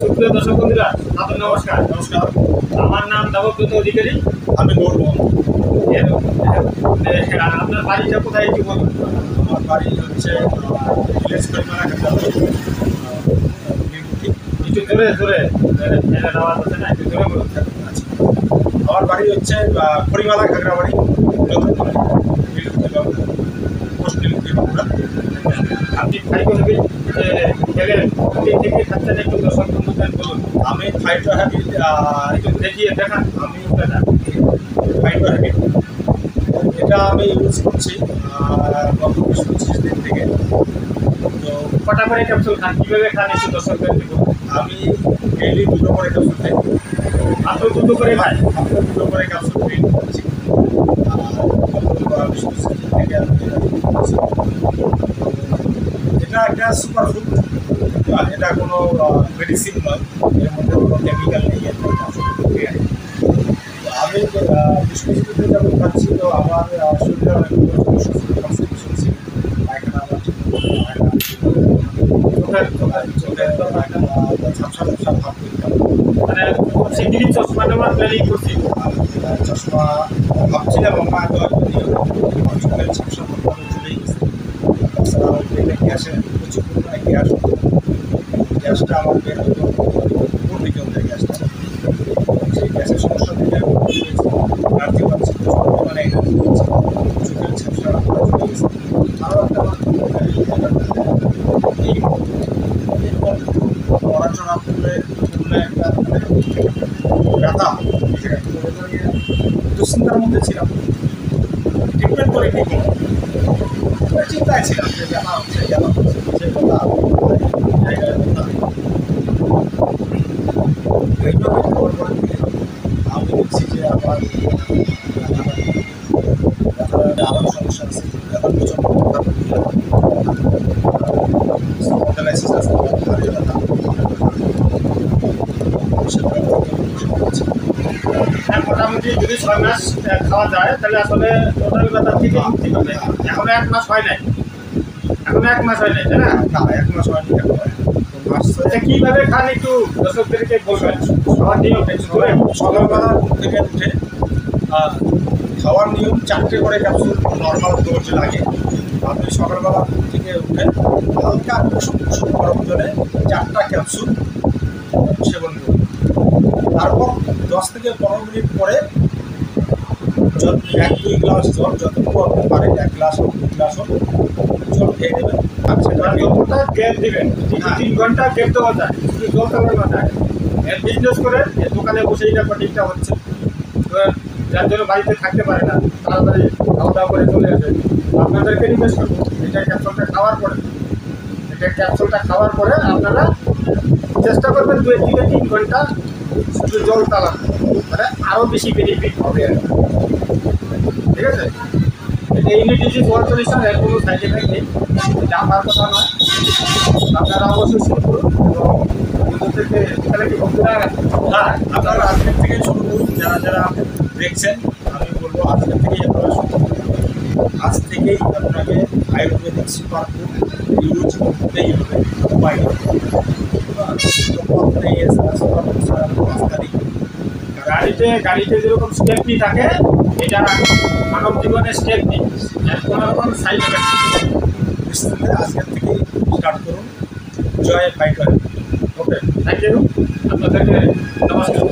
সুপ্রিয় দর্শক বন্ধুরা, আপনাদের নমস্কার। আমার নাম দেবব্রত অধিকারী। আমি গৌরব। আপনার বাড়িটা কোথায় একটু বলুন। আমার বাড়ি হচ্ছে ভিলেজ পরিমাণা একটু জোরে জোরে আওয়াজ আছে না, একটু জোরে বলুন। আচ্ছা, আমার বাড়ি হচ্ছে খড়িমালা খাগড়াবাড়ি, পোস্ট বাঁকুড়া। আপনি খাইতে হবে গেলেন থেকে খাচ্ছেন, একটু দর্শক বন্ধুদের বলুন। আমি ফাইটো হ্যাবিট একটু দেখিয়ে দেখান। আমি ফাইটো হ্যাবিট এটা আমি ইউজ করছি গত 20-25 দিন থেকে। তো কটা করে ক্যাপসুল খান, কীভাবে খান একটু দর্শকদের বলুন। আমি ডেইলি 2টো করে ক্যাপসুল খাই। আপনি 2টো করে খাই? আপনার 2টো করে ক্যাপসুল ডেইলি খাচ্ছি। এটা একটা সুপার ফুড, এটা কোনো মেডিসিন নয়, এর মধ্যে কোনো কেমিক্যাল নেই। আমি ডিসপোজিটে যখন খাচ্ছি তো আমার শরীরে অনেক কনস্টিটিউশন ছিল, পায়খানা আমার ঠিক হয় না, চোখের ঝাপসা ঝাপসা ভাব করতাম, মানে সিগনিফিক চশমা নেওয়ার প্ল্যানিং করছি। চশমা ভাবছিলাম আমার চোখের ঝাপসা ভাব চলেই গেছে। তাছাড়া গ্যাসের প্রচুর পরিমাণে গ্যাসটা আমার বের হতো, উপর দিকে হতো গ্যাসটা। সেই গ্যাসের সমস্যা থেকে এনার্জি পাচ্ছি, প্রচুর পরিমাণে এনার্জি পাচ্ছি, চোখের ঝাপসা চলে গেছে। আরও একটা এই পড়াশোনা করলে একটা ব্যথা, দুশ্চিন্তার মধ্যে ছিলাম, ট্রিটমেন্ট করে কি করবো চিন্তায় ছিলাম যে জানা হচ্ছে সে কথা জায়গায় কথা। এইভাবে খবর করে আমি দেখছি যে আমার আরও সমস্যা আছে, অর্গানাইসিস আছে, মোটামুটি যদি 6 মাস খাওয়া যায় তাহলে আসলে টোটাল ব্যথা থেকে মুক্তি পাবে। এখনো 1 মাস হয় নাই, এখনো 1 মাস হয় নাই, তাই না? না, 1 মাস হয়নি। আচ্ছা, কীভাবে খান একটু দর্শকদেরকে বলবেন। খাওয়ার নিয়ম সকালবেলা থেকে উঠে খাওয়ার নিয়ম 4টে করে ক্যাপসুল নর্মাল ডোজ লাগে। আপনি সকালবেলা থেকে উঠে হালকা কুসুম গরম জলে 4টা ক্যাপসুল সেবন করুন। তারপর 10 থেকে 15 মিনিট পরে 1-2 গ্লাস জল, যতটুকু আপনি পারেন, 1 গ্লাস হোক 2 গ্লাস হোক জল খেয়ে দেবেন। আর সেটা যতটা গ্যাপ দেবেন, 3 ঘন্টা গ্যাপ দেওয়া যায়, শুধু জল খাওয়া না যায়। বিজনেস করে দোকানে বসে এটা কঠিনটা হচ্ছে, যার জন্য বাড়িতে থাকতে পারে না, তাড়াতাড়ি খাওয়া দাওয়া করে চলে আসে। আপনাদেরকে রিকোয়েস্ট করবো, এটা ক্যাপসুলটা খাওয়ার পরে আপনারা চেষ্টা করবেন 2 থেকে 3 ঘন্টা শুধু জল চালান, মানে আরও বেশি বেনিফিট হবে আর কি। ঠিক আছে? এটা ইমিউনিটি ওয়ার্ল্ড সলিউশন, এর কোনো সাইড এফেক্ট নেই, এটা আমার কথা নয়। আপনারা অবশ্যই শুরু করুন এবং থেকে এখানে কি বন্ধুরা আপনারা আজকের থেকেই শুরু করুন। যারা দেখছেন, আমি বলবো আজকের থেকেই আপনারা শুরু করুন। আজ থেকেই আপনাকে আয়ুর্বেদিক সুপার ফুড ইউজ করতেই হবে। গাড়িতে যেরকম স্টেপনি থাকে, এটা মানব জীবনের স্টেপনি, কোনো রকম সাইড এফেক্ট। আজকের থেকেই স্টার্ট করুন। জয় ফাইটার। Okay, thank you. আপনাদেরকে নমস্কার।